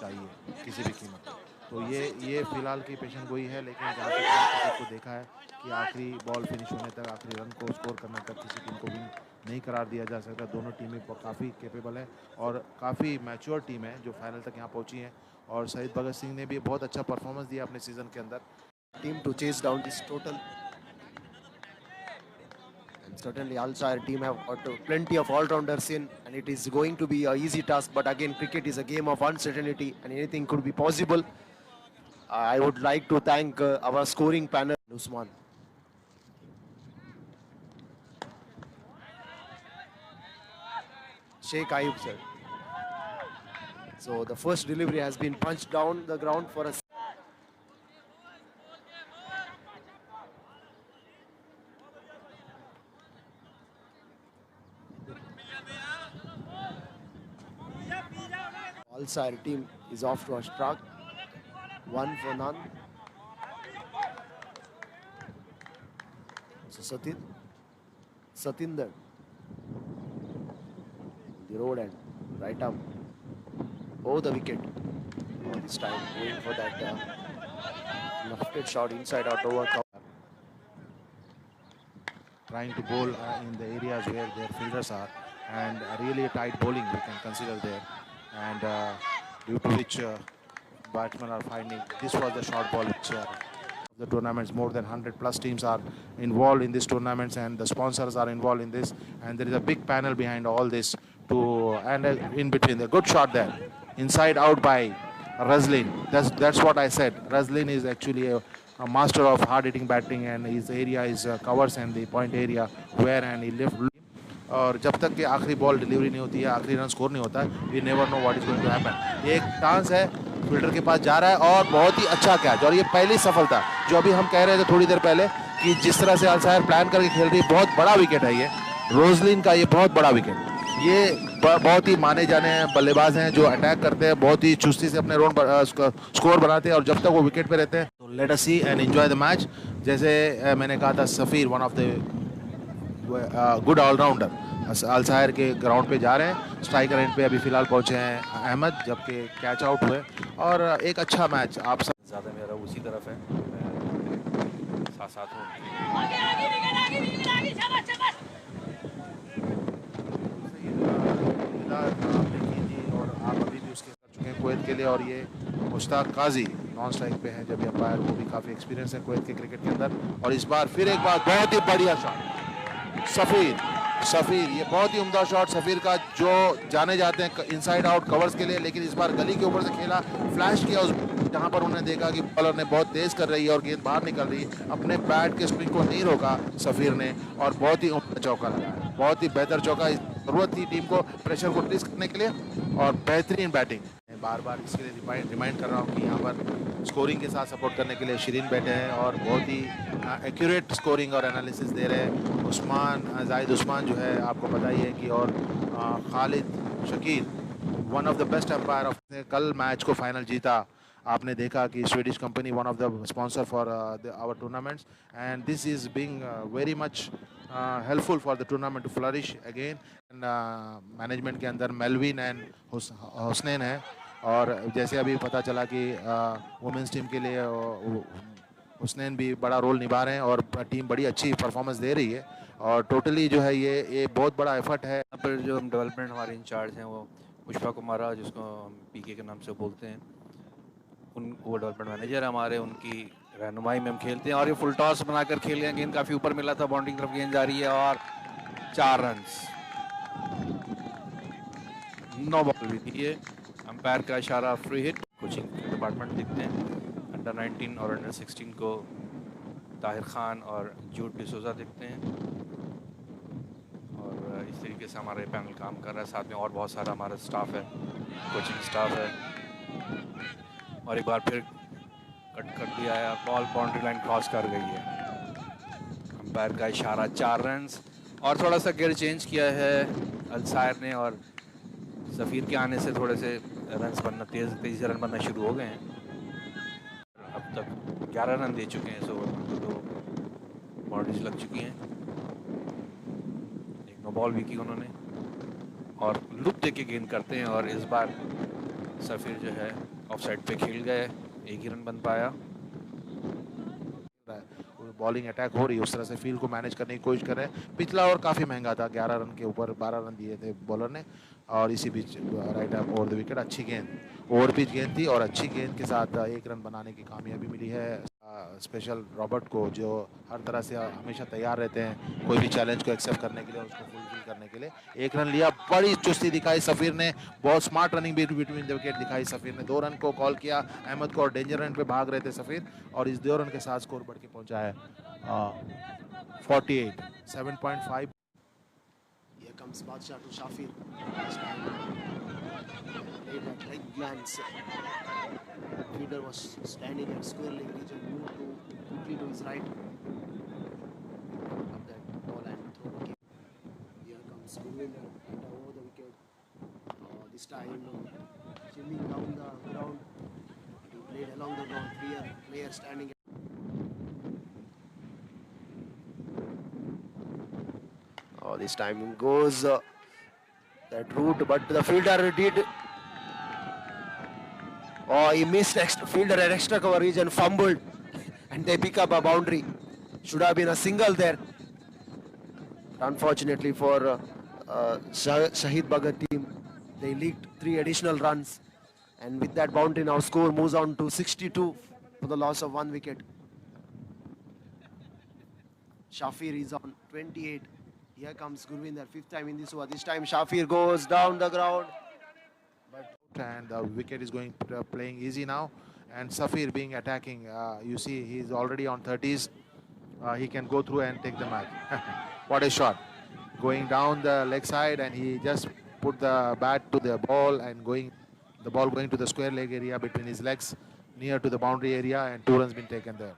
चाहिए किसी भी कीमत पे। तो ये फिलहाल की पेशन गोई है, लेकिन जहाँ तक मैंने क्रिकेट को देखा है कि आखिरी बॉल फिनिश होने तक, आखिरी रन को स्कोर करने तक किसी टीम को विन नहीं करार दिया जा सकता। दोनों टीमें काफ़ी कैपेबल है और काफ़ी मैच्योर टीम है जो फाइनल तक यहाँ पहुँची है। और शहीद भगत सिंह ने भी बहुत अच्छा परफॉर्मेंस दिया अपने सीज़न के अंदर। Team to chase down this total. And certainly Al-Sair team have got plenty of all-rounders in, and it is going to be a easy task. But again, cricket is a game of uncertainty, and anything could be possible. I would like to thank our scoring panel, Usman. Sheikh Ayub, sir. So the first delivery has been punched down the ground for a. Al-Sair team is off to a start. 1 for none. So Satinder. The road and right arm. Oh, the wicket. Oh, this time going for that lofted shot inside out over cover. Trying to bowl in the areas where their fielders are, and really tight bowling we can consider there, and due to which batsmen are finding this was the short ball which the tournaments. More than 100 plus teams are involved in these tournaments, and the sponsors are involved in this, and there is a big panel behind all this to, and in between the good shot there, inside out by Razlin. That's what I said. Razlin is actually a master of hard hitting batting, and his area is covers and the point area where, and he left. और जब तक कि आखिरी ball delivery नहीं होती है, आखिरी run score नहीं होता है, we never know what is going to happen. एक चांस है, फील्डर के पास जा रहा है और बहुत ही अच्छा कैच, और ये पहली सफलता जो अभी हम कह रहे थे थोड़ी देर पहले कि जिस तरह से अल-सायर प्लान करके खेल रही है, बहुत बड़ा विकेट है ये रोजलिन का, ये बहुत बड़ा विकेट। ये बहुत ही माने जाने बल्लेबाज हैं जो अटैक करते हैं, बहुत ही चुस्ती से अपने स्कोर बनाते हैं, और जब तक वो विकेट पे रहते हैं तो let us see and enjoy the match. जैसे मैंने कहा था, Safeer one of the good allrounder Al Sayer के ग्राउंड पे जा रहे हैं। स्ट्राइकर एंड पे अभी फिलहाल पहुंचे हैं अहमद, जबकि कैच आउट हुए, और एक अच्छा मैच आप सब ज़्यादा मेरा उसी तरफ है, मैं साथ साथ हूँ। और आप अभी भी उसके कर चुके हैं कुवैत के लिए, और ये मुश्ताक काजी नॉन स्ट्राइक पे हैं जब अंपायर, वो भी काफ़ी एक्सपीरियंस है कुवैत के क्रिकेट के अंदर। और इस बार फिर एक बार बहुत ही बढ़िया शॉट सफ़ीर, ये बहुत ही उम्दा शॉट सफ़ीर का, जो जाने जाते हैं इनसाइड आउट कवर्स के लिए, लेकिन इस बार गली के ऊपर से खेला, फ्लैश किया उस जहां पर उन्होंने देखा कि बॉलर ने बहुत तेज कर रही है और गेंद बाहर निकल रही है, अपने बैट के स्पिन को नहीं रोका सफ़ीर ने, और बहुत ही उम्दा चौका लगाया, बहुत ही बेहतर चौका। ज़रूरत थी टीम को प्रेशर को रिलीज करने के लिए, और बेहतरीन बैटिंग। बार बार इसके लिए रिमाइंड कर रहा हूँ कि यहाँ पर स्कोरिंग के साथ सपोर्ट करने के लिए शिरीन बैठे हैं, और बहुत ही एक्यूरेट स्कोरिंग और एनालिसिस दे रहे हैं। जाहिद उस्मान जो है आपको पता ही है कि, और Khalid Shakeel one of the best umpire of, कल मैच को फाइनल जीता। आपने देखा कि Swedish company one of the sponsor for our tournaments, and this is being very much helpful for the tournament to flourish again. Management के अंदर Melvin and Husnain है, और जैसे अभी पता चला कि वुमेंस टीम के लिए हुसनैन भी बड़ा रोल निभा रहे हैं, और टीम बड़ी अच्छी परफॉर्मेंस दे रही है, और टोटली जो है ये बहुत बड़ा एफर्ट है। यहाँ पर जो हम डेवलपमेंट हमारे इंचार्ज हैं वो पुष्पा कुमारा, जिसको हम पीके के नाम से बोलते हैं, वो डेवलपमेंट मैनेजर हमारे, उनकी रहनुमाई में हम खेलते हैं। और ये फुल टॉस बनाकर खेल रहे हैं, गेंद काफ़ी ऊपर मिला था, बाउंड्री तरफ गेंद जा रही है, और 4 रन, 9 बॉल भी थी ये। अंपायर का इशारा फ्री हिट। कोचिंग डिपार्टमेंट देखते हैं, अंडर 19 और अंडर 16 को ताहिर खान और जूड डिसोजा देखते हैं, और इस तरीके से हमारे पैनल काम कर रहा है। साथ में और बहुत सारा हमारा स्टाफ है, कोचिंग स्टाफ है। और एक बार फिर कट कर दिया है, बॉल बाउंड्री लाइन क्रॉस कर गई है, अंपायर का इशारा 4 रन। और थोड़ा सा गियर चेंज किया है अल-सायर ने, और सफ़ीर के आने से थोड़े से रन्स बनना, तेज़ी से रन बनना शुरू हो गए हैं। अब तक 11 रन दे चुके हैं इस ओवर में, तो 2 बाउंड्रीज लग चुकी हैं, एक नो बॉल भी की उन्होंने, और लुप दे के गेंद करते हैं। और इस बार सफ़ीर जो है ऑफ साइड पे खेल गए, एक ही रन बन पाया। बॉलिंग अटैक हो रही है, उस तरह से फील्ड को मैनेज करने की कोशिश कर रहे हैं। पिछला ओवर काफ़ी महंगा था, 11 रन के ऊपर 12 रन दिए थे बॉलर ने, और इसी बीच right up over the wicket अच्छी गेंद, ओवर पिच गेंद थी और अच्छी गेंद के साथ एक रन बनाने की कामयाबी मिली है स्पेशल रॉबर्ट को, जो हर तरह से हमेशा तैयार रहते हैं कोई भी चैलेंज को एक्सेप्ट करने के लिए और उसको फुलफिल करने के लिए। एक रन लिया, बड़ी चुस्ती दिखाई सफ़ीर ने, बहुत smart running between the wicket दिखाई सफ़ीर ने। 2 रन को कॉल किया अहमद को और डेंजर रन पे भाग रहे थे सफ़ीर, और इस 2 रन के साथ स्कोर बढ़ के पहुंचा है 48 7.5। Here comes Badshah to Shafir. Played at leg glance. Fielder was standing at square leg region, moved quickly to his right. Up that ball and throw the kick. Here comes Gurvinder and over the wicket. This time swimming down the ground. He played along the ground. Player standing. This time goes that route, but the fielder did. He missed fielder at extra cover region, fumbled, and they pick up a boundary. Should have been a single there. Unfortunately for Shahid Bhagat team, they leaked 3 additional runs, and with that boundary now score moves on to 62 for the loss of 1 wicket. Shafir is on 28. Here comes Gurvinder, 5th time in this over. This time Shafir goes down the ground. And the wicket is going playing easy now, and Safir being attacking, you see he's already on 30s. He can go through and take the match. What a shot, going down the leg side, and he just put the bat to the ball, and the ball going to the square leg area between his legs near to the boundary area, and 2 runs been taken there.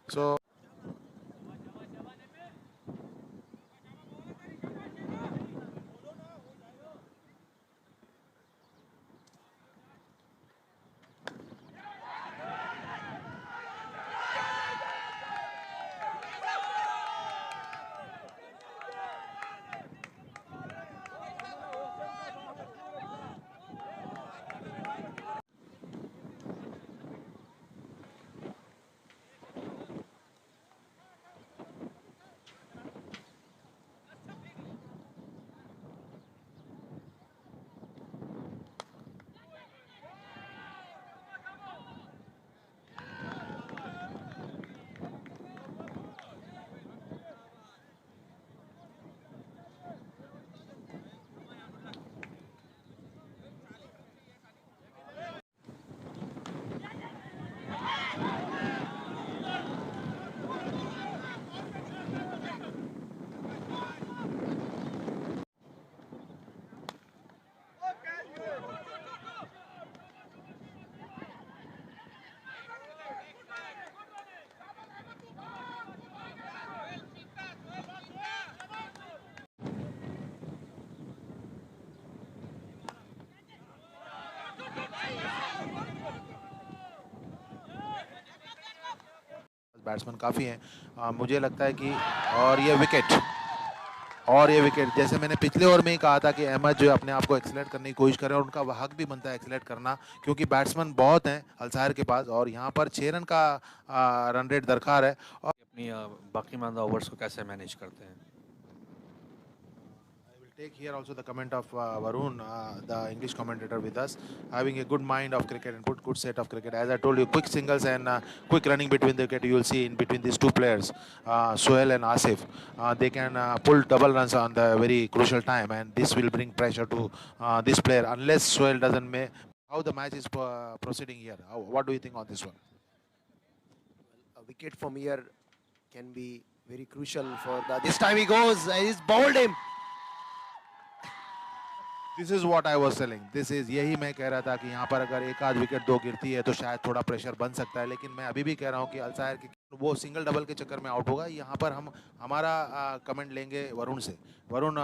So batsman काफ़ी हैं, मुझे लगता है कि और ये wicket जैसे मैंने पिछले ओवर में ही कहा था कि अहमद जो अपने आप को एक्सीलेट करने की कोशिश करे, और उनका हक भी बनता है एक्सीलेट करना, क्योंकि बैट्समैन बहुत हैं अलसायर के पास, और यहाँ पर 6 रन का रन रेट दरकार है। और अपनी बाकी मानदा ओवर्स को कैसे मैनेज करते हैं? Take here also the comment of Varun, the English commentator with us, having a good mind of cricket and good set of cricket. As I told you, quick singles and quick running between the wicket. You will see in between these 2 players, Sohail and Asif. They can pull double runs on the very crucial time, and this will bring pressure to this player. Unless Sohail doesn't make, how the match is proceeding here? What do you think on this one? A wicket from here can be very crucial for this time he goes, he's bowled him. This is what I was telling, this is यही मैं कह रहा था कि यहाँ पर अगर एक आध विकेट 2 गिरती है तो शायद थोड़ा प्रेशर बन सकता है, लेकिन मैं अभी भी कह रहा हूँ कि अलसायर की वो सिंगल डबल के चक्कर में आउट होगा। यहाँ पर हम हमारा कमेंट लेंगे वरुण से। Varun,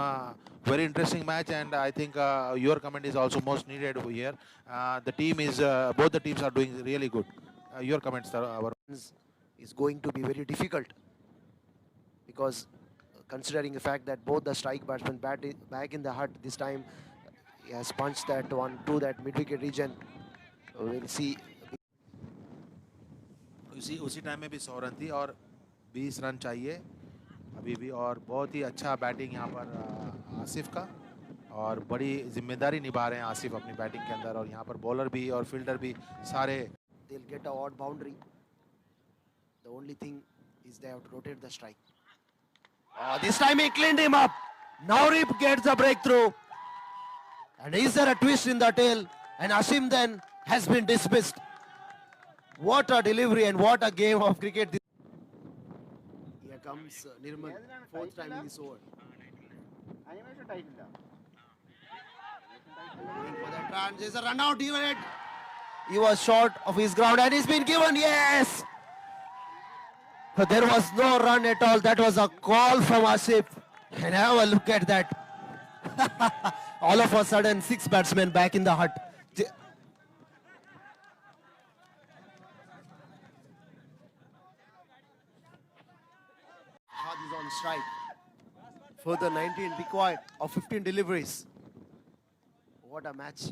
very interesting match, and I think your comment is also most needed here. The team is both the teams are doing really good. Your comments Varun. Is going to be very difficult, because considering the fact that both the strike batsmen back in the hut this time, he has punched that one to that mid wicket region. We'll see. उसी time में भी 100 run थी और 20 run चाहिए अभी भी। और बहुत ही अच्छा बैटिंग यहाँ पर आसिफ का, और बड़ी जिम्मेदारी निभा रहे हैं आसिफ अपनी बैटिंग के अंदर। और यहाँ पर बॉलर भी और फील्डर भी सारे। They'll get a odd boundary. The only thing is they have to rotate the strike. This time he cleaned him up. Naurib gets the breakthrough. And is there a twist in the tail? And Asim then has been dismissed. What a delivery and what a game of cricket. Here comes Nirmal, fourth time in this over. Looking for that run. There's a run out even. He was short of his ground and he's been given. Yes! But there was no run at all. That was a call from Asif. And have a look at that. All of a sudden, 6 batsmen back in the hut. Had is on strike. Further 19 required of 15 deliveries. What a match.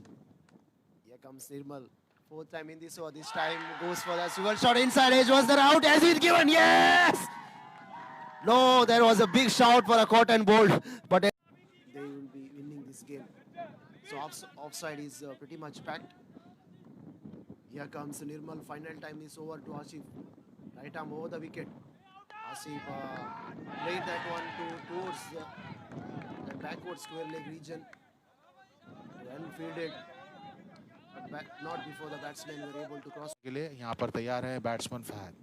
Here comes Nirmal. Fourth time in this over. This time goes for the swivel shot inside edge. Was there out? Has it given? Yes! No, there was a big shout for a cotton bolt. But they will be winning this game. So offside is pretty much packed. Here comes Nirmal. Final time is over to Asif. Right arm over the wicket. Asif played that one towards the backward square leg region. Well fielded. But not before the batsmen were able to cross. के लिए यहाँ पर तैयार है batsman Fahad.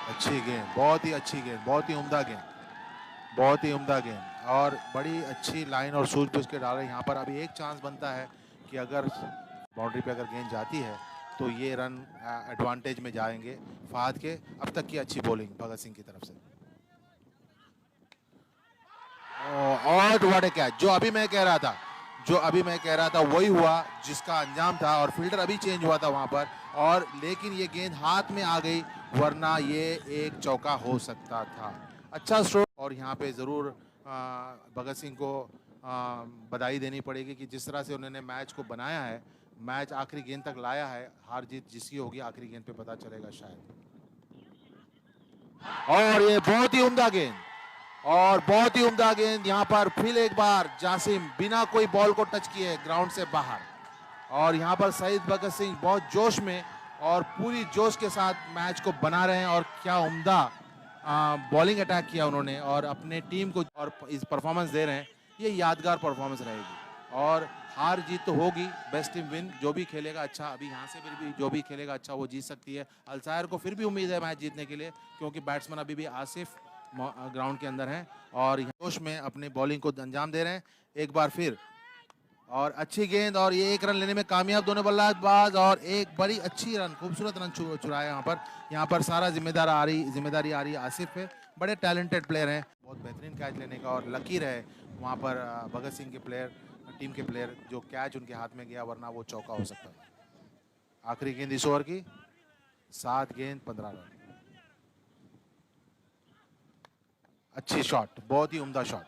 अच्छी गेंद, बहुत ही अच्छी गेंद, बहुत ही उम्दा गेंद, बहुत ही उम्दा गेंद और बड़ी अच्छी लाइन और सूझबूझ के डाल रहे हैं। यहाँ पर अभी एक चांस बनता है कि अगर बाउंड्री पे अगर गेंद जाती है तो ये रन एडवांटेज में जाएंगे फहद के। अब तक की अच्छी बॉलिंग भगत सिंह की तरफ से। और व्हाट ए कैच! जो अभी मैं कह रहा था वही हुआ जिसका अंजाम था। और फील्डर अभी चेंज हुआ था वहां पर, और लेकिन ये गेंद हाथ में आ गई, वरना ये एक चौका हो सकता था। अच्छा स्ट्रोक। और यहाँ पे ज़रूर भगत सिंह को बधाई देनी पड़ेगी कि जिस तरह से उन्होंने मैच को बनाया है, मैच आखिरी गेंद तक लाया है। हार जीत जिसकी होगी आखिरी गेंद पे पता चलेगा शायद। और ये बहुत ही उम्दा गेंद, और बहुत ही उम्दा गेंद। यहाँ पर फिर एक बार जासिम बिना कोई बॉल को टच किए ग्राउंड से बाहर। और यहाँ पर शहीद भगत सिंह बहुत जोश में और पूरी जोश के साथ मैच को बना रहे हैं। और क्या उम्दा बॉलिंग अटैक किया उन्होंने और अपने टीम को और इस परफॉर्मेंस दे रहे हैं। ये यादगार परफॉर्मेंस रहेगी और हार जीत तो होगी, बेस्ट टीम विन। जो भी खेलेगा अच्छा, अभी यहाँ से भी जो भी खेलेगा अच्छा वो जीत सकती है। अल्सायर को फिर भी उम्मीद है मैच जीतने के लिए, क्योंकि बैट्समैन अभी भी आसिफ ग्राउंड के अंदर हैं और जोश में अपनी बॉलिंग को अंजाम दे रहे हैं। एक बार फिर और अच्छी गेंद, और ये एक रन लेने में कामयाब दोनों बल्लेबाज। और एक बड़ी अच्छी रन, खूबसूरत रन चुराया यहाँ पर सारा जिम्मेदारी आ रही है आसिफ पे। बड़े टैलेंटेड प्लेयर हैं, बहुत बेहतरीन कैच लेने का, और लकीर है वहाँ पर भगत सिंह के प्लेयर, टीम के प्लेयर, जो कैच उनके हाथ में गया, वरना वो चौका हो सकता था। आखिरी गेंद इस ओवर की, 7 गेंद 15 रन। अच्छी शॉट, बहुत ही उम्दा शॉट।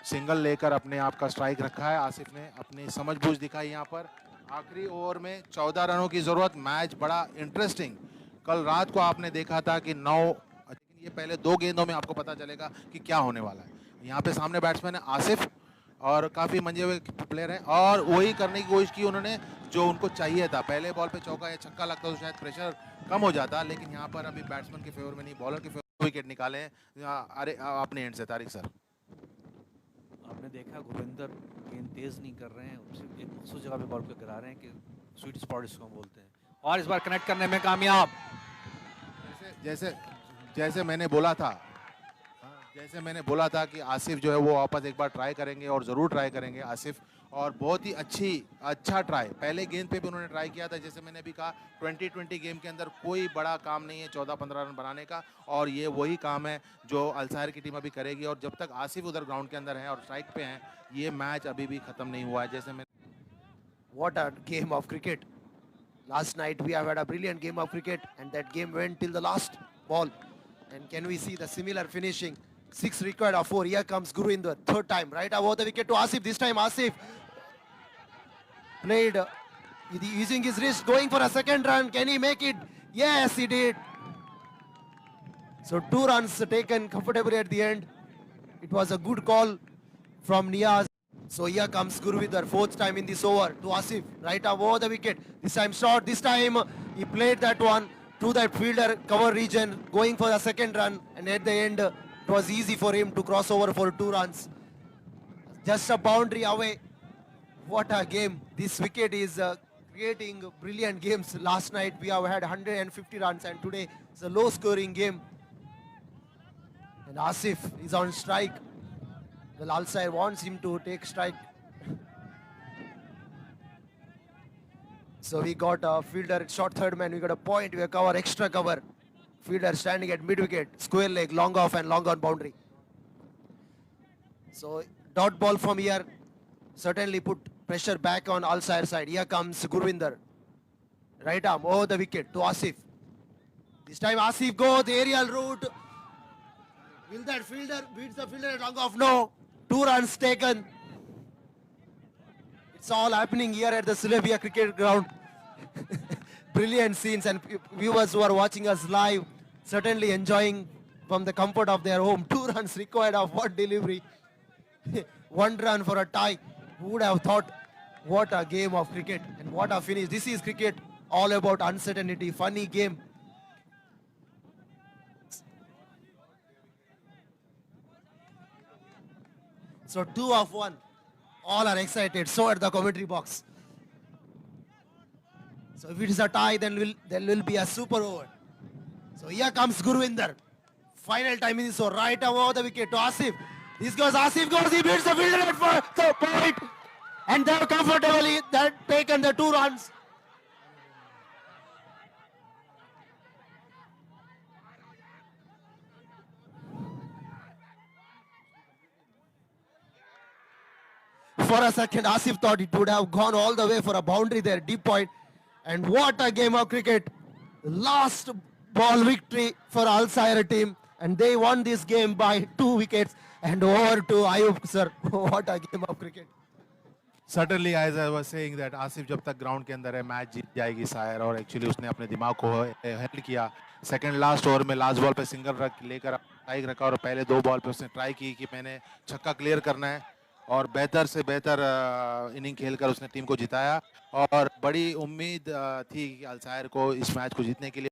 सिंगल लेकर अपने आप का स्ट्राइक रखा है आसिफ ने, अपनी समझबूझ दिखाई यहाँ पर। आखिरी ओवर में 14 रनों की जरूरत। मैच बड़ा इंटरेस्टिंग। कल रात को आपने देखा था कि 9, लेकिन ये पहले 2 गेंदों में आपको पता चलेगा कि क्या होने वाला है। यहाँ पे सामने बैट्समैन है आसिफ और काफ़ी मंजे हुए प्लेयर हैं, और वही करने की कोशिश की उन्होंने जो उनको चाहिए था। पहले बॉल पे चौका या छक्का लगता तो शायद प्रेशर कम हो जाता, लेकिन यहाँ पर अभी बैट्समैन के फेवर में नहीं, बॉलर के फेवर में विकेट निकाले हैं। अरे अपने एंड से तारिक सर, आपने देखा गुरविंदर गेंद तेज नहीं कर रहे हैं, सिर्फ एक मखसूस जगह पे बॉल को गिरा रहे हैं कि स्वीट स्पॉट इसको हम बोलते हैं, और इस बार कनेक्ट करने में कामयाब। जैसे मैंने बोला था कि आसिफ जो है वो वापस एक बार ट्राई करेंगे, और ज़रूर ट्राई करेंगे आसिफ। और बहुत ही अच्छा ट्राई, पहले गेंद पे भी उन्होंने ट्राई किया था। जैसे मैंने भी कहा, 2020 गेम के अंदर कोई बड़ा काम नहीं है 14-15 रन बनाने का, और ये वही काम है जो अल्सायर की टीम अभी करेगी। और जब तक आसिफ उधर ग्राउंड के अंदर है और स्ट्राइक पे हैं, ये मैच अभी भी ख़त्म नहीं हुआ है। जैसे मैं What a game of cricket. Last night we have had a brilliant game of cricket, and that game went till the last ball. And can we see the similar finishing? 6 required of 4. Here comes Gurvinder, third time. Right over the wicket to Asif. This time Asif. played using his wrist, going for a second run. Can he make it? Yes, he did. So 2 runs taken comfortably at the end. It was a good call from Niaz. So here comes Gurvinder, 4th time in this over to Asif, right up over the wicket. This time short, this time he played that one to that fielder cover region, going for the second run, and at the end it was easy for him to cross over for 2 runs. Just a boundary away. What a game. This wicket is creating brilliant games. Last night we have had 150 runs and today it's a low scoring game. And Asif is on strike. Well, Alsair wants him to take strike. So we got a fielder at short third man. We got a point. We have cover, extra cover. Fielder standing at mid wicket. Square leg, long off and long on boundary. So dot ball from here certainly put pressure back on Alsair side. Here comes Gurvinder. Right arm over the wicket to Asif. This time Asif go the aerial route. Will that fielder beats the fielder at long off? No. 2 runs taken. It's all happening here at the Sulebia cricket ground. Brilliant scenes, and viewers who are watching us live certainly enjoying from the comfort of their home. 2 runs required of what delivery. 1 run for a tie. Who would have thought? What a game of cricket and what a finish. This is cricket, all about uncertainty, funny game. So 2 of 1. All are excited. So at the commentary box. So if it is a tie, then there will be a super over. So here comes Gurvinder. Final time in this, so right over the wicket to Asif. This goes, Asif goes, he beats the fielder at the point. And they have comfortably taken the 2 runs. For a second, Asif thought it would have gone all the way for a boundary there, deep point. And what a game of cricket. Last ball victory for Alsair team. And they won this game by 2 wickets. And over to Ayub, sir. What a game of cricket. Certainly, as I was saying that Asif जब तक ground के अंदर है match जीत जाएगी शायर, और actually उसने अपने दिमाग को हैंडल किया. सेकंड लास्ट ओवर में लास्ट बॉल पे सिंगल लेकर स्ट्राइक रखा और पहले 2 बॉल पे उसने ट्राई की कि मैंने छक्का क्लियर करना है, और बेहतर से बेहतर इनिंग खेलकर उसने टीम को जिताया. और बड़ी उम्मीद थी कि अल्सायर को इस मैच को जीतने के लिए